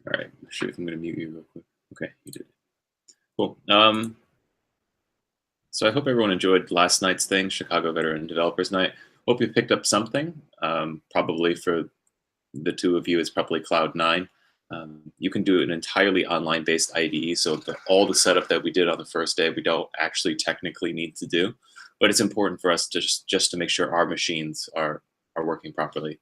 All right, sure if I'm going to mute you real quick. Okay, you did. Cool. So I hope everyone enjoyed last night's thing, Chicago Veteran Developers Night. Hope you picked up something. Probably for the two of you, it's probably Cloud9. You can do an entirely online-based IDE, so all the setup that we did on the first day, we don't actually technically need to do, but it's important for us to just to make sure our machines are working properly.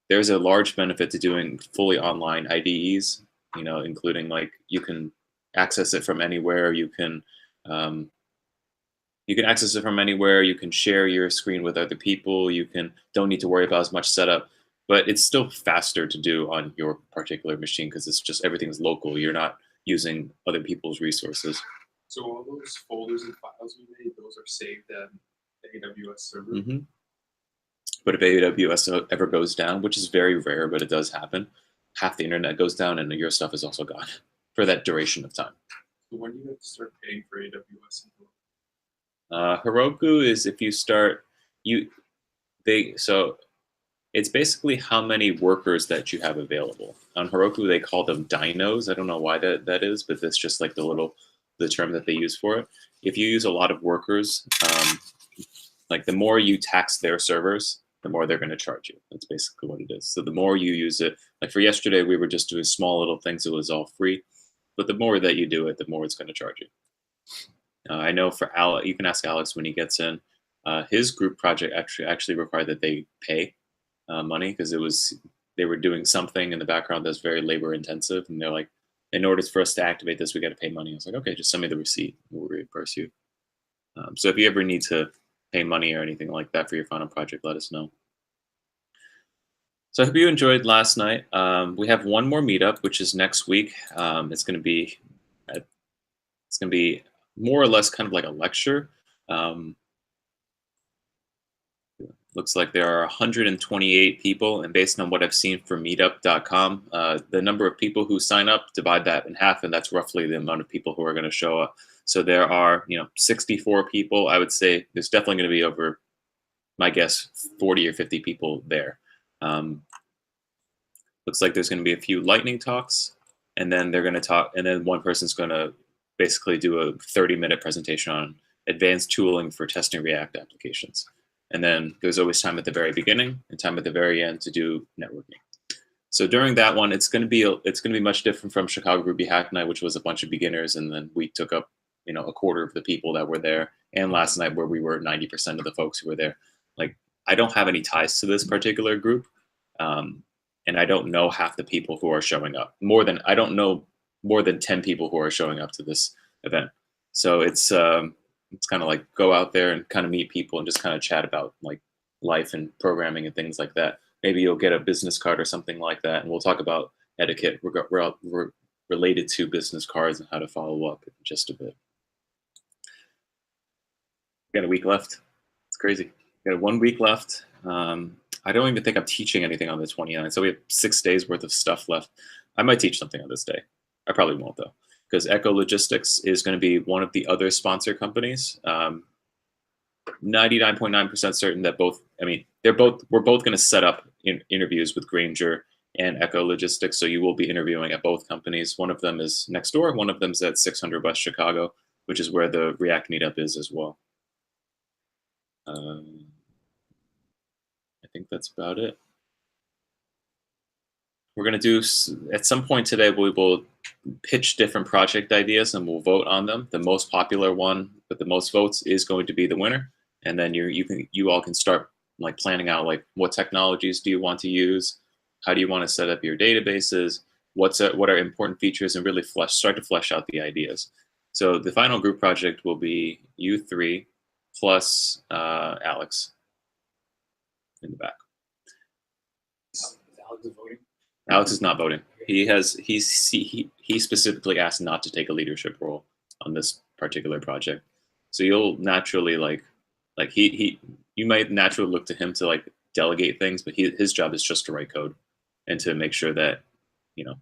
There's a large benefit to doing fully online IDEs, including like you can access it from anywhere. You can access it from anywhere. You can share your screen with other people. Don't need to worry about as much setup, but it's still faster to do on your particular machine because it's just everything's local. You're not using other people's resources. So all those folders and files we made, those are saved at the AWS server. Mm-hmm. But if AWS ever goes down, which is very rare, but it does happen, half the internet goes down and your stuff is also gone for that duration of time. So when do you have to start paying for AWS? Heroku is if you start, so it's basically how many workers that you have available. On Heroku, they call them dynos. I don't know why that is, but that's just like the term that they use for it. If you use a lot of workers, like the more you tax their servers, the more they're going to charge you. That's basically what it is. So the more you use it, like for yesterday, we were just doing small little things. It was all free. But the more that you do it, the more it's going to charge you. I know for Alex, you can ask Alex when he gets in. His group project actually required that they pay money because they were doing something in the background that's very labor intensive, and they're like, in order for us to activate this, we got to pay money. I was like, okay, just send me the receipt, we'll reimburse you. So if you ever need to pay money or anything like that for your final project, let us know. So I hope you enjoyed last night. We have one more meetup, which is next week. It's going to be more or less kind of like a lecture. Looks like there are 128 people, and based on what I've seen for meetup.com, the number of people who sign up, divide that in half, and that's roughly the amount of people who are going to show up. So there are, 64 people. I would say there's definitely going to be over, my guess, 40 or 50 people there. Looks like there's going to be a few lightning talks, and then they're going to talk, and then one person's going to basically do a 30-minute presentation on advanced tooling for testing React applications. And then there's always time at the very beginning and time at the very end to do networking. So during that one, it's going to be much different from Chicago Ruby Hack Night, which was a bunch of beginners, and then we took up a quarter of the people that were there. And last night, where we were 90% of the folks who were there. Like, I don't have any ties to this particular group, and I don't know half the people who are showing up. I don't know more than 10 people who are showing up to this event. So it's kind of like go out there and kind of meet people and just kind of chat about like life and programming and things like that. Maybe you'll get a business card or something like that, and we'll talk about etiquette related to business cards and how to follow up in just a bit. We got a week left. It's crazy. We got 1 week left. I don't even think I'm teaching anything on the 29th, so we have 6 days worth of stuff left. I might teach something on this day. I probably won't though, because Echo Logistics is going to be one of the other sponsor companies. 99.9% certain that we're both going to set up interviews with Granger and Echo Logistics. So you will be interviewing at both companies. One of them is next door. One of them is at 600 West Chicago, which is where the React meetup is as well. I think that's about it. We're going to do, at some point today, we will pitch different project ideas and we'll vote on them. The most popular one with the most votes is going to be the winner. And then you all can start like planning out like what technologies do you want to use? How do you want to set up your databases? What are important features, and really start to flesh out the ideas. So the final group project will be you three plus Alex in the back. Is Alex voting? Alex is not voting. He specifically asked not to take a leadership role on this particular project. So you'll naturally you might naturally look to him to like delegate things, but his job is just to write code and to make sure that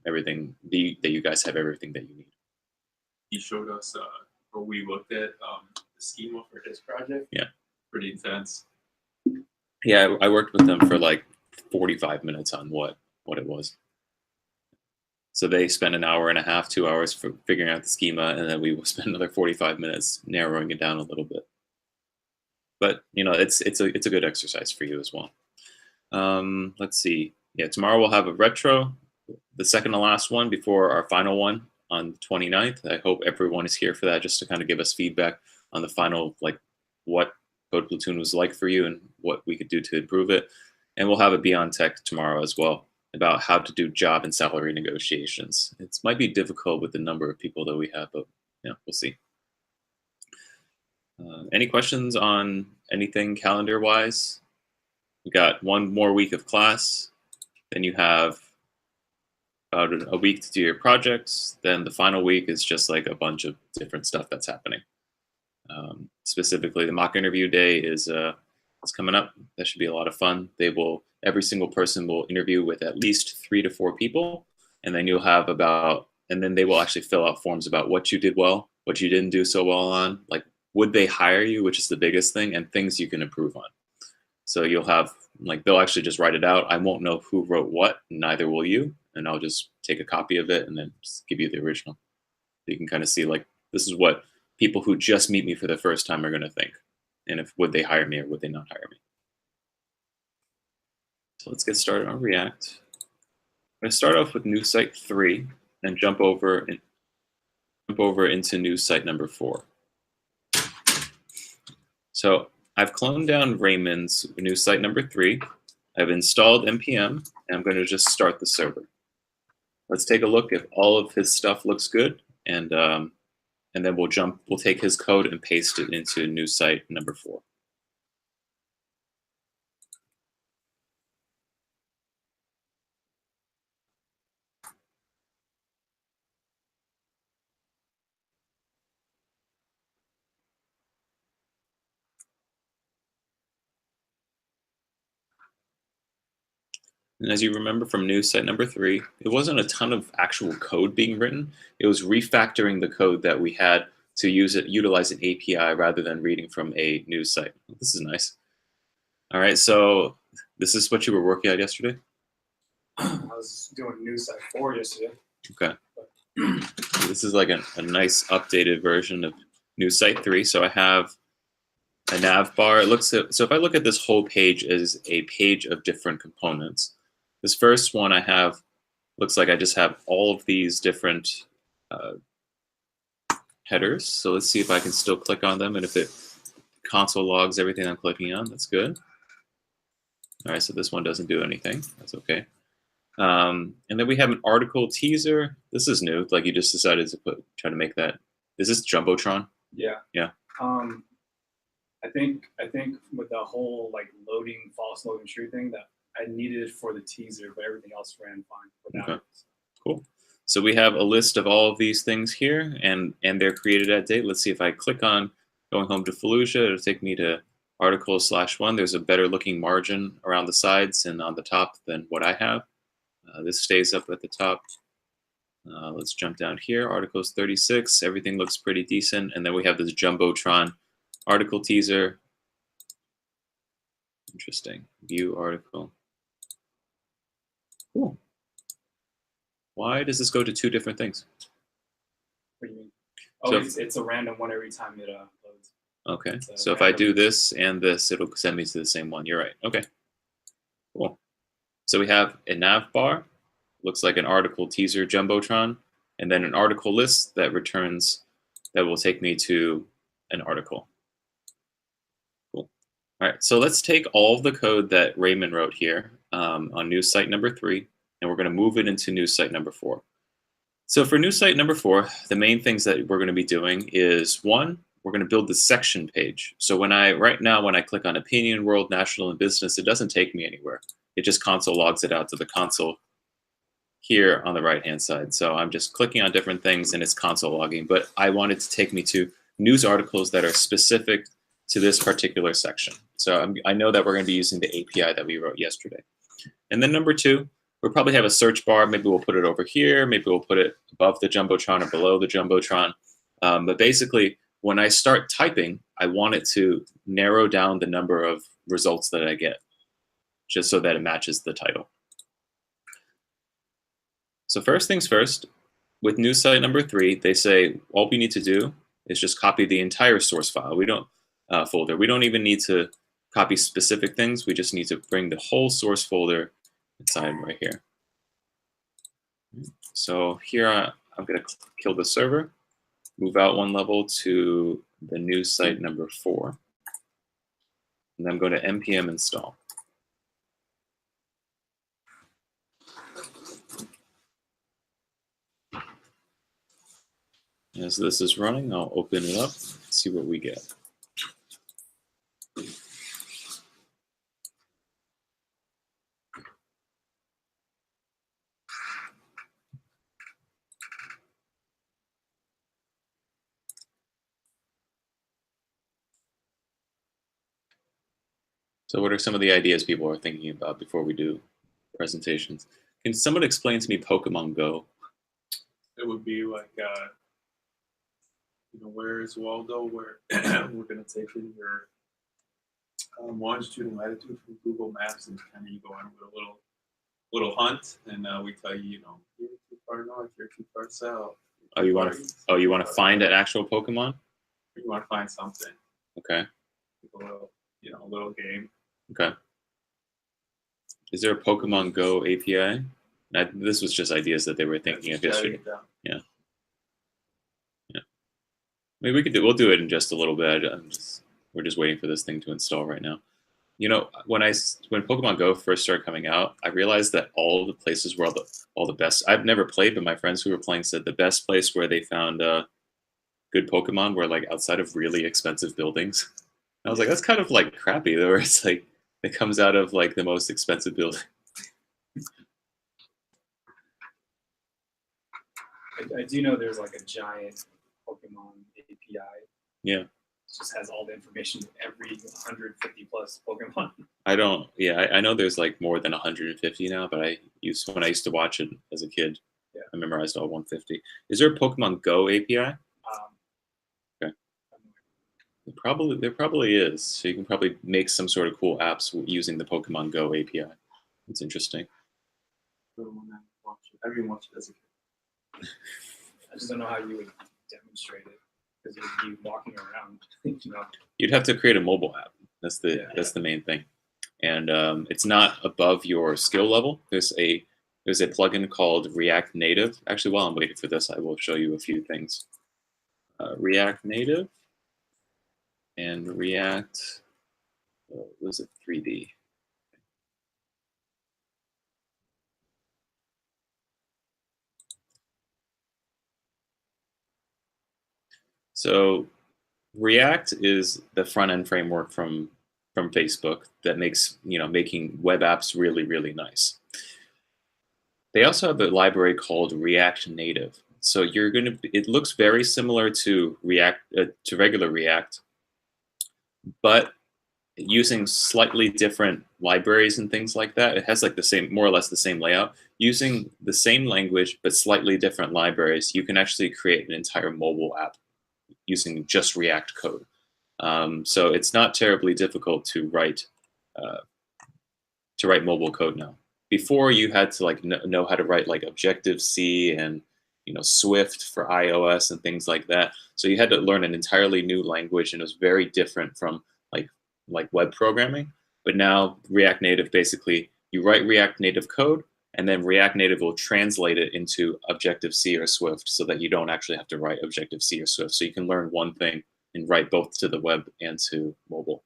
everything that you guys have everything that you need. He showed us or we looked at the schema for his project. Yeah, pretty intense. Yeah, I worked with them for like 45 minutes on what it was. So they spend an hour and a half, 2 hours for figuring out the schema, and then we will spend another 45 minutes narrowing it down a little bit. But it's a good exercise for you as well. Let's see. Yeah, tomorrow we'll have a retro, the second to last one before our final one on the 29th. I hope everyone is here for that, just to kind of give us feedback on the final, like what Code Platoon was like for you and what we could do to improve it. And we'll have a Beyond Tech tomorrow as well about how to do job and salary negotiations. It might be difficult with the number of people that we have, but we'll see. Any questions on anything calendar-wise? We got one more week of class. Then you have about a week to do your projects. Then the final week is just like a bunch of different stuff that's happening. Specifically, the mock interview day is coming up. That should be a lot of fun. Every single person will interview with at least 3 to 4 people, and then you'll have and then they will actually fill out forms about what you did well, what you didn't do so well on, like would they hire you, which is the biggest thing, and things you can improve on. So you'll have, like, they'll actually just write it out. I won't know who wrote what, neither will you, and I'll just take a copy of it and then just give you the original. So you can kind of see, like, this is what people who just meet me for the first time are going to think, and would they hire me or would they not hire me. So let's get started on React. I'm going to start off with new site 3 and jump over into new site number 4. So I've cloned down Raymond's new site number 3. I've installed npm, and I'm going to just start the server. Let's take a look if all of his stuff looks good, and then we'll take his code and paste it into new site number 4. And as you remember from new site number 3, it wasn't a ton of actual code being written. It was refactoring the code that we had to utilize an API rather than reading from a news site. This is nice. All right, so this is what you were working on yesterday? I was doing news site 4 yesterday. Okay. This is like a nice updated version of new site 3. So I have a nav bar. So if I look at this whole page as a page of different components, this first one I have looks like I just have all of these different headers. So let's see if I can still click on them, and if it console logs everything I'm clicking on, that's good. All right, so this one doesn't do anything. That's okay. And then we have an article teaser. This is new. Like, you just decided to try to make that. Is this Jumbotron? Yeah. Yeah. I think with the whole false loading true thing, that I needed it for the teaser, but everything else ran fine without it. Cool. So we have a list of all of these things here, and they're created at date. Let's see if I click on going home to Fallujah, it'll take me to articles/1. There's a better looking margin around the sides and on the top than what I have. This stays up at the top. Let's jump down here. Articles 36. Everything looks pretty decent. And then we have this Jumbotron article teaser. Interesting. View article. Cool. Why does this go to 2 different things? What do you mean? Oh, so it's a random one every time it loads. Okay. So if I do this and this, it'll send me to the same one. You're right. Okay. Cool. So we have a nav bar, looks like an article teaser Jumbotron, and then an article list that will take me to an article. Cool. All right, so let's take all of the code that Raymond wrote here on news site number 3, and we're going to move it into news site number 4. So for news site number 4, the main things that we're going to be doing is, 1, we're going to build the section page. So right now when I click on opinion, world, national, and business, it doesn't take me anywhere. It just console logs it out to the console here on the right-hand side. So I'm just clicking on different things and it's console logging, but I want it to take me to news articles that are specific to this particular section. So I know that we're going to be using the API that we wrote yesterday. And then number 2, we'll probably have a search bar. Maybe we'll put it over here. Maybe we'll put it above the Jumbotron or below the Jumbotron. But basically, when I start typing, I want it to narrow down the number of results that I get. just so that it matches the title. So first things first, with news site number 3, they say all we need to do is just copy the entire source file. We don't folder. We don't even need to copy specific things. We just need to bring the whole source folder inside right here. So here I'm going to kill the server, move out 1 level to the news site number 4, and then I'm going to npm install. As this is running, I'll open it up, see what we get. So what are some of the ideas people are thinking about before we do presentations? Can someone explain to me Pokemon Go? It would be like, where is Waldo? Where we're going to take in your longitude and latitude from Google Maps, and kind of you go on with a little hunt, and we tell you, you're too far north, you're too far south. Oh, you want to find an actual Pokemon? You want to find something. Okay. A little game. Okay. Is there a Pokemon Go API? This was just ideas that they were thinking of yesterday. Yeah. Maybe we'll do it in just a little bit. We're just waiting for this thing to install right now. When Pokemon Go first started coming out, I realized that all the places where all the best. I've never played, but my friends who were playing said the best place where they found good Pokemon were like outside of really expensive buildings. I was like, that's kind of like crappy, though. Where it's like it comes out of like the most expensive building. I do know there's like a giant Pokemon API. Yeah. It just has all the information of every 150 plus Pokemon. I know there's like more than 150 now, but when I used to watch it as a kid, I memorized all 150. Is there a Pokemon Go API? Okay. There probably is. So you can probably make some sort of cool apps using the Pokemon Go API. It's interesting. I didn't watch it as a kid. I just don't know how you would demonstrate it, because it would be walking around. You'd have to create a mobile app. That's the main thing, and it's not above your skill level. There's a plugin called React Native. Actually, while I'm waiting for this, I will show you a few things. React Native and React. Was it 3D? So React is the front-end framework from Facebook that makes making web apps really, really nice. They also have a library called React Native. So it looks very similar to regular React, but using slightly different libraries and things like that. It has like more or less the same layout. Using the same language but slightly different libraries, you can actually create an entire mobile app using just React code. So it's not terribly difficult to write mobile code now. Before, you had to like know how to write like Objective-C and Swift for iOS and things like that. So you had to learn an entirely new language, and it was very different from like web programming. But now React Native, basically you write React Native code, and then React Native will translate it into Objective-C or Swift, so that you don't actually have to write Objective-C or Swift. So you can learn one thing and write both to the web and to mobile.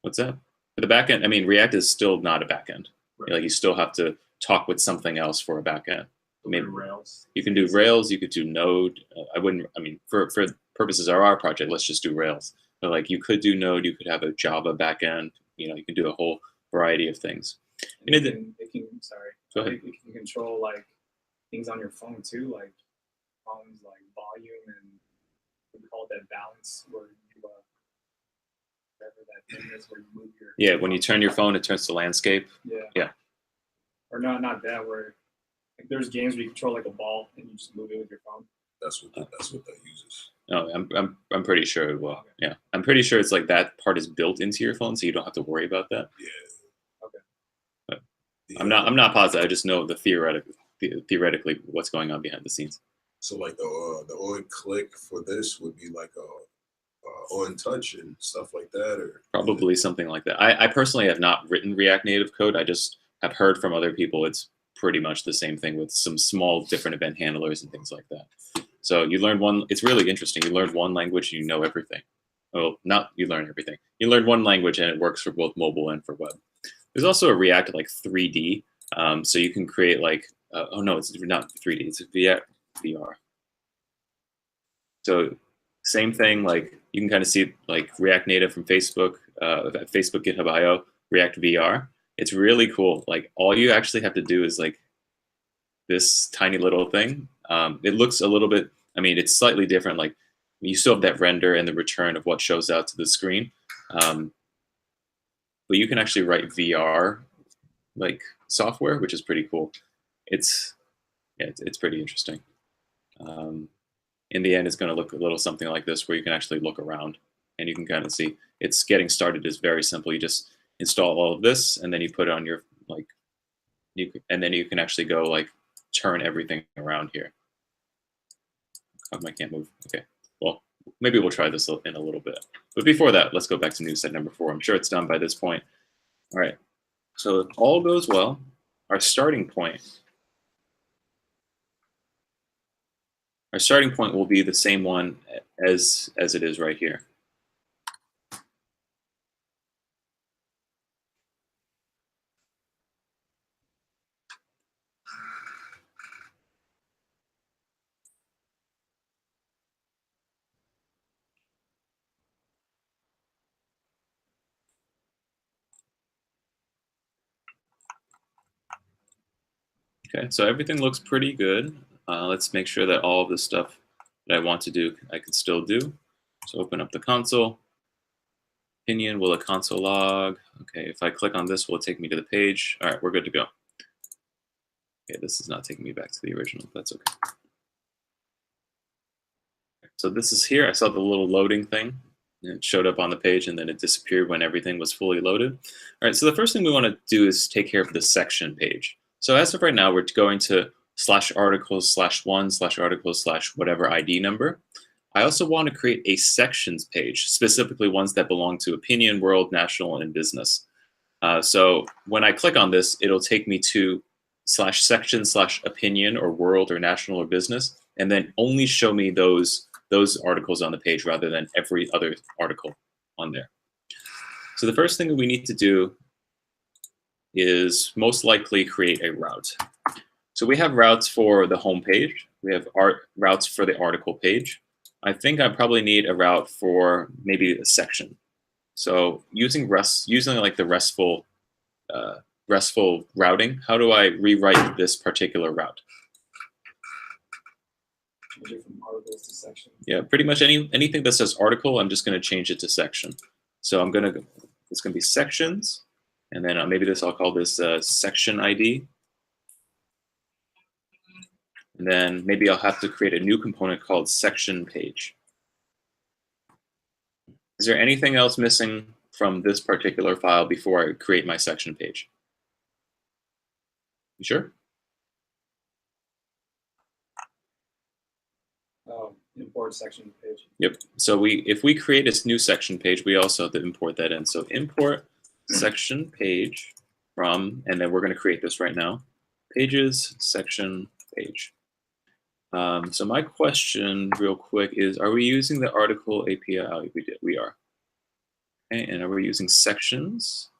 What's that? For the backend, I mean, React is still not a backend. Right. Like you still have to talk with something else for a backend. Maybe Rails. You can do Rails. You could do Node. For purposes of our project, let's just do Rails. But like you could do Node. You could have a Java backend. You can do a whole variety of things. And it can control like things on your phone too, like phones, like volume and we call it that balance, where you whatever that thing is where you move your when you turn your phone, it turns to landscape. Yeah. Or not that, where like there's games where you control like a ball and you just move it with your phone. That's what that uses. No, I'm pretty sure it will. Okay. Yeah, I'm pretty sure it's like that part is built into your phone, so you don't have to worry about that. Yeah. I'm not positive. I just know the theoretically what's going on behind the scenes. So like the on click for this would be like on touch and stuff like that, or Probably something like that. I personally have not written React Native code. I just have heard from other people it's pretty much the same thing with some small different event handlers and things like that. So you learn one. It's really interesting. You learn one language and you know everything. Well, not you learn everything. You learn one language and it works for both mobile and for web. There's also a React like 3D. So you can create like oh no, it's not 3D. It's VR. So same thing. Like you can kind of see like React Native from Facebook, Facebook GitHub IO, React VR. It's really cool. Like all you actually have to do is like this tiny little thing. It looks a little bit. I mean, it's slightly different. Like you still have that render and the return of what shows out to the screen. But you can actually write VR like software, which is pretty cool. It's pretty interesting. In the end, it's going to look a little something like this, where you can actually look around and you can kind of see it's getting started is very simple. You just install all of this and then you put it on your and then you can actually go like turn everything around here. I can't move. Okay. Well, maybe we'll try this in a little bit. But before that, let's go back to news set number 4. I'm sure it's done by this point. All right. So if all goes well, our starting point will be the same one as it is right here. Okay, so everything looks pretty good. Let's make sure that all of the stuff that I want to do, I can still do. So open up the console. Opinion, will a console log? Okay, if I click on this, will it take me to the page? All right, we're good to go. Okay, this is not taking me back to the original. That's okay. So this is here. I saw the little loading thing. And it showed up on the page, and then it disappeared when everything was fully loaded. All right, so the first thing we want to do is take care of the section page. So as of right now, we're going to /articles/1/articles/ whatever ID number. I also want to create a sections page, specifically ones that belong to opinion, world, national, and business. So when I click on this, it'll take me to /section/opinion or world or national or business, and then only show me those articles on the page rather than every other article on there. So the first thing that we need to do is most likely create a route. So we have routes for the home page. We have routes for the article page. I think I probably need a route for maybe a section. So using like the RESTful routing, how do I rewrite this particular route? Change it from articles to section. Yeah, pretty much anything that says article, I'm just going to change it to section. So it's going to be sections, and then maybe I'll call this section ID. And then maybe I'll have to create a new component called section page. Is there anything else missing from this particular file before I create my section page? You sure? Import section page. Yep. So if we create this new section page, we also have to import that in. So import section page from, and then we're going to create this right now, pages section page. So my question real quick is, are we using the article API? Oh, we are. Okay, and are we using sections?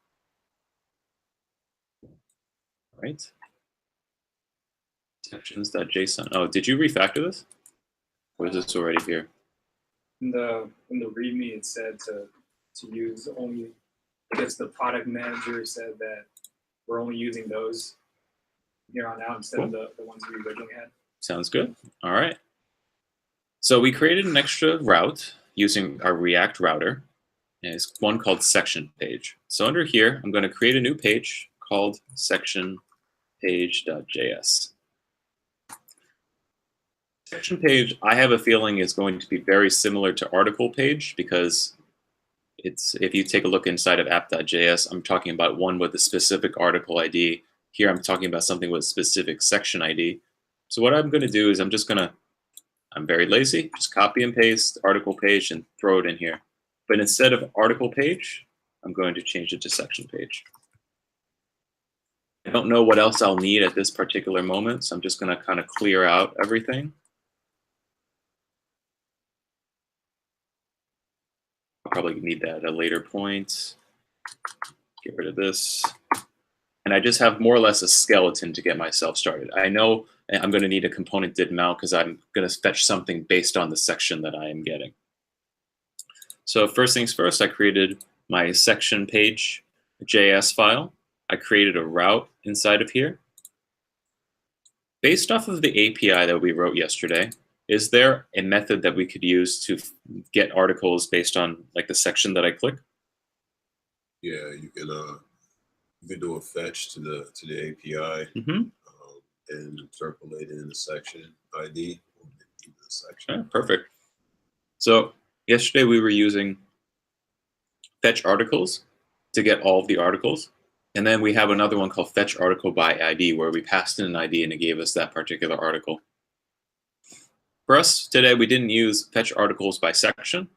Right. Sections.json. Oh, did you refactor this? Or is this already here? In the README, it said to use only, I guess the product manager said that we're only using those here on out instead of the ones we originally had. Sounds good. All right. So we created an extra route using our React router. And it's one called section page. So under here, I'm going to create a new page called section page.js. Section page, I have a feeling, is going to be very similar to article page because if you take a look inside of app.js, I'm talking about one with a specific article ID here I'm talking about something with specific section ID. So what I'm going to do is I'm very lazy, just copy and paste article page and throw it in here. But instead of article page, I'm going to change it to section page. I don't know what else I'll need at this particular moment, so I'm just going to kind of clear out everything. I'll probably need that at a later point. Get rid of this. And I just have more or less a skeleton to get myself started. I know I'm going to need a component did mount because I'm going to fetch something based on the section that I am getting. So first things first, I created my section page JS file. I created a route inside of here. Based off of the API that we wrote yesterday, is there a method that we could use to get articles based on like the section that I click? Yeah, you can do a fetch to the API and interpolate it in the section ID. The section. Okay, perfect. So yesterday we were using fetch articles to get all of the articles. And then we have another one called fetch article by ID, where we passed in an ID and it gave us that particular article. For us today, we didn't use fetch articles by section.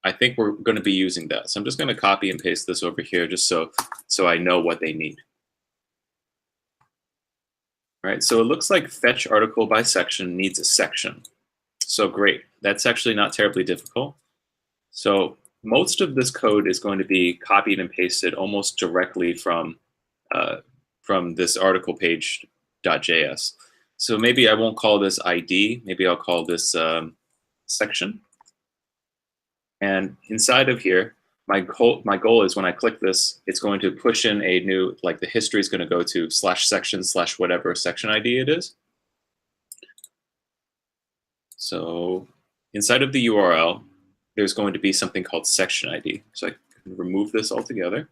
I think we're going to be using that. So I'm just going to copy and paste this over here just so I know what they need. All right, so it looks like fetch article by section needs a section. So great. That's actually not terribly difficult. So most of this code is going to be copied and pasted almost directly from this article page.js. So maybe I won't call this ID. Maybe I'll call this section. And inside of here, my goal is when I click this, it's going to push in a new, like the history is going to go to /section/ whatever section ID it is. So inside of the URL, there's going to be something called section ID. So I can remove this altogether.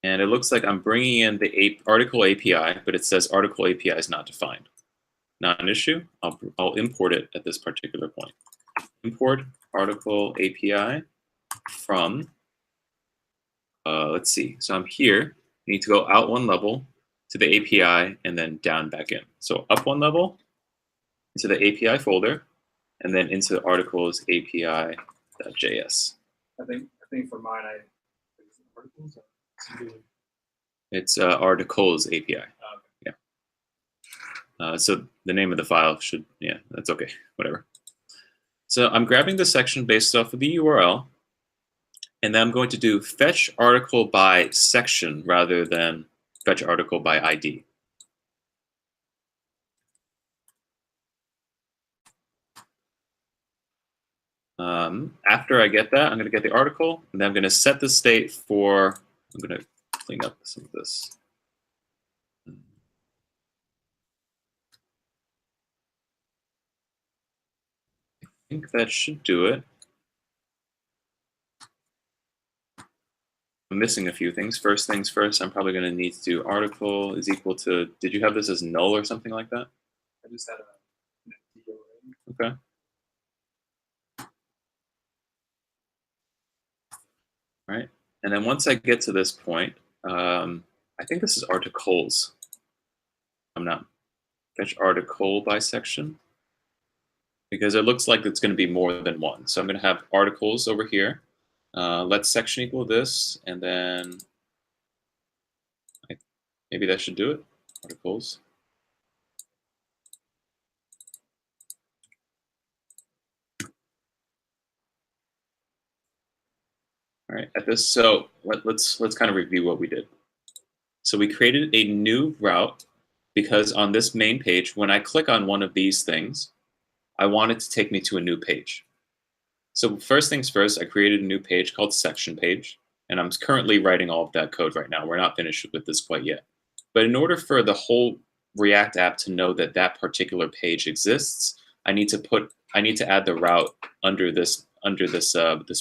And it looks like I'm bringing in the article API, but it says article API is not defined. Not an issue. I'll import it at this particular point. Import article API from, let's see. So I'm here. I need to go out one level to the API and then down back in. So up one level into the API folder, and then into the articles API.js. I think for mine, articles. It's articles API. Oh, okay. Yeah. So the name of the file should, yeah, that's okay, whatever. So I'm grabbing the section based off of the URL, and then I'm going to do fetch article by section rather than fetch article by ID. After I get that, I'm going to get the article, and then I'm going to set the state for, I'm going to clean up some of this. I think that should do it. I'm missing a few things. First things first, I'm probably going to need to do article is equal to, did you have this as null or something like that? I just had an empty array. Okay. All right. And then once I get to this point, I think this is articles. I'm not fetch article by section, because it looks like it's going to be more than one. So I'm going to have articles over here. Let section equal this, and then maybe that should do it. Articles. All right, at this, so let's kind of review what we did. So we created a new route because on this main page, when I click on one of these things, I want it to take me to a new page. So first things first, I created a new page called section page, and I'm currently writing all of that code right now. We're not finished with this quite yet. But in order for the whole React app to know that that particular page exists, I need to add the route under this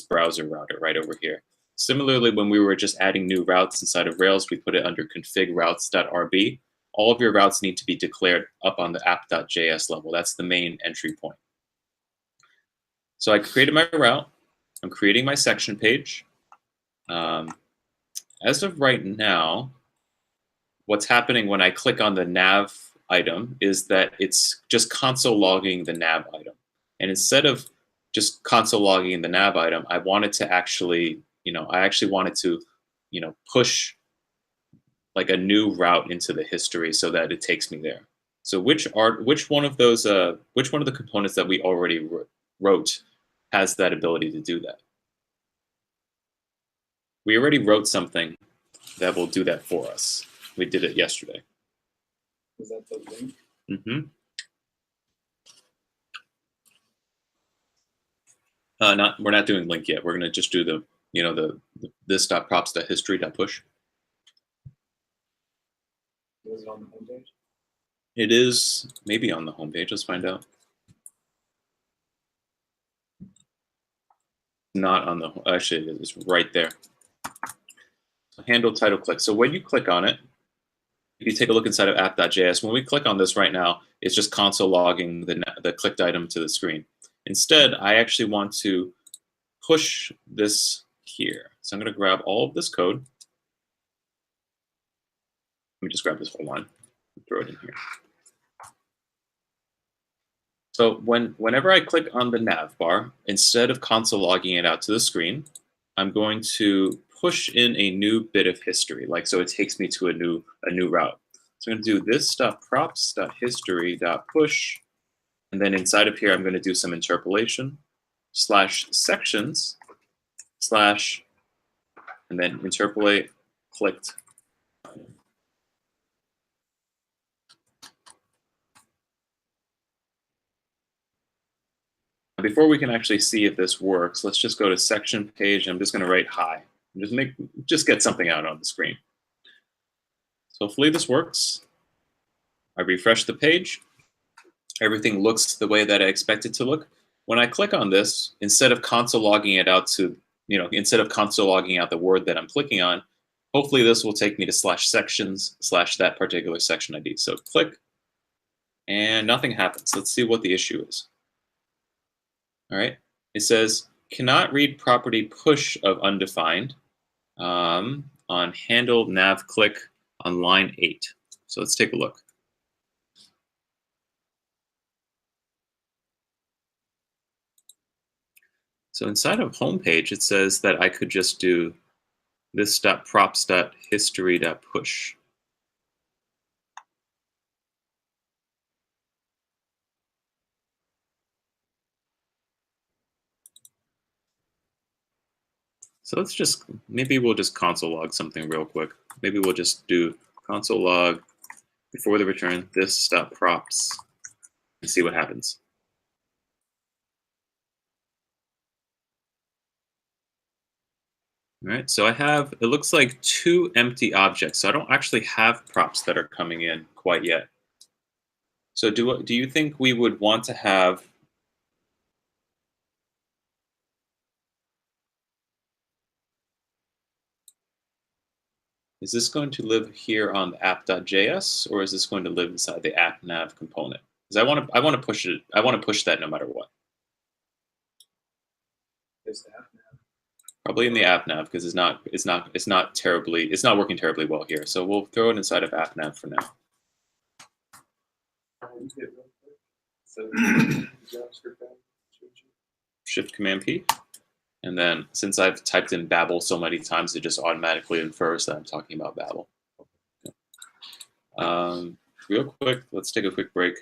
browser router right over here. Similarly, when we were just adding new routes inside of Rails, we put it under config routes.rb. All of your routes need to be declared up on the app.js level. That's the main entry point. So I created my route. I'm creating my section page. I as of right now, what's happening when I click on the nav item is that it's just console logging the nav item. And instead of just console logging the nav item, I wanted to actually, I actually wanted to, push like a new route into the history so that it takes me there. So which one of the components that we already wrote has that ability to do that? We already wrote something that will do that for us. We did it yesterday. Is that the link? Mm-hmm. We're not doing link yet. We're gonna just do the this.props.history.push. Is it on the homepage? It is maybe on the homepage. Let's find out. Not on the, actually it's right there. Handle title click. So when you click on it, if you take a look inside of app.js, when we click on this right now, it's just console logging the clicked item to the screen. Instead, I actually want to push this here. So I'm going to grab all of this code. Let me just grab this whole line and throw it in here. So whenever I click on the nav bar, instead of console logging it out to the screen, I'm going to push in a new bit of history, like so it takes me to a new route. So I'm going to do this.props.history.push, and then inside of here I'm going to do some interpolation /sections / and then interpolate clicked. Before we can actually see if this works, let's just go to section page. I'm just going to write hi. Just get something out on the screen. So hopefully this works. I refresh the page. Everything looks the way that I expect it to look. When I click on this, instead of console logging it out to, instead of console logging out the word that I'm clicking on, hopefully this will take me to /sections / that particular section ID. So click, and nothing happens. Let's see what the issue is. All right, it says cannot read property push of undefined on handle nav click on line 8. So let's take a look. So inside of homepage, it says that I could just do this.props.history.push. So let's just, maybe we'll just console log something real quick. Maybe we'll just do console log before the return this.props and see what happens. All right, so I have, it looks like 2 empty objects. So I don't actually have props that are coming in quite yet. So do you think we would want to have is this going to live here on the app.js, or is this going to live inside the app nav component? Because I want to push it. I want to push that no matter what. There's the app nav. Probably in the app nav because it's not working terribly well here. So we'll throw it inside of app nav for now. So Shift Command P. And then since I've typed in Babel so many times, it just automatically infers that I'm talking about Babel. Real quick, let's take a quick break.